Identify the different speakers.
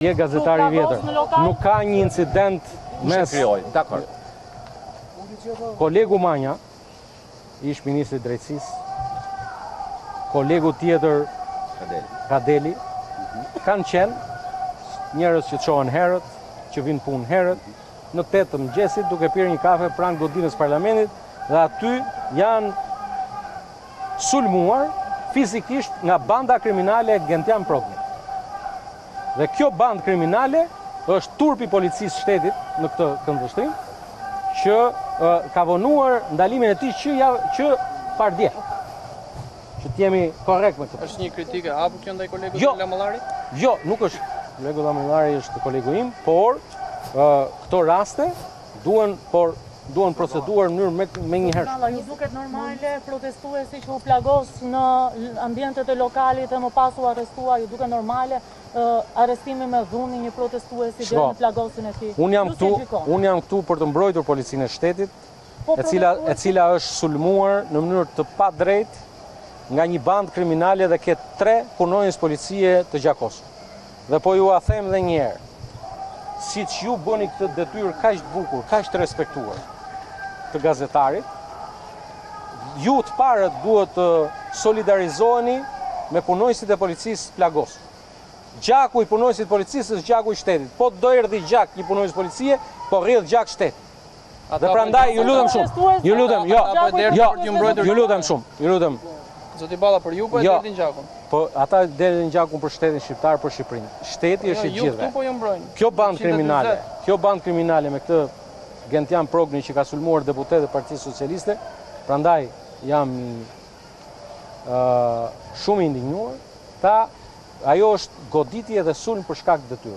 Speaker 1: Je gazetari vjetër. Nuk ka një incident mes
Speaker 2: Dakor.
Speaker 1: kolegu Manja, ish ministri i drejtësisë, kolegu tjetër Kadeli, kanë qenë njerëz që çohen herët, që vinë punë herët, në 8 të mëngjesit duke pirë një kafe pranë godinës parlamentit dhe aty janë sulmuar fizikisht nga banda kriminale Gentian Progni. Dhe kjo bandë kriminale është turpi policisë shtetit në këtë këndvështrim që ka vonuar ndalimin e tij që pardje. Që t'jemi korrekt me këtë.
Speaker 3: Është një kritike apo kjo ndaj kolegut Lamallari?
Speaker 1: Jo, nuk është. Kolegu Lamallari është kolegu im, por këto raste duhen proceduar në mënyrë me njëhershme.
Speaker 4: Ju duket normale protestuesi që u plagos në ambientet e lokalit e më pas u arrestua, ju duket normale arrestimi me dhunë një protestuesi dhe në plagosin e tij?
Speaker 1: Unë jam këtu për të mbrojtur policinë e shtetit, e cila është sulmuar në mënyrë të padrejtë nga një bandë kriminale dhe ke 3 punonjës policie të gjakosur. Dhe po ju a them edhe një herë, siç ju bëni këtë detyrë kaq të bukur, kaq të respektuar të gazetarit, ju të parët duhet të solidarizoheni me punonjësit e policisë plagosur. Gjaku i punonjësit policisë është gjaku i shtetit. Po do erdhi gjak një punonjës policie, po rrjedh gjak shtetit. Dhe prandaj ju lutem shumë. Ju lutem.
Speaker 3: Zoti Balla, për ju po e derdhin gjakun.
Speaker 1: Po ata derdhin gjakun për shtetin shqiptar, për Shqipërinë. Shteti është i gjithëve.
Speaker 3: Ju këtu po ju mbrojnë.
Speaker 1: Kjo bandë kriminale me këtë Gentian Progni që ka sulmuar deputetë e Partisë Socialiste, prandaj jam shumë i indignuar. Ajo është goditje dhe sulm për shkak të detyrës.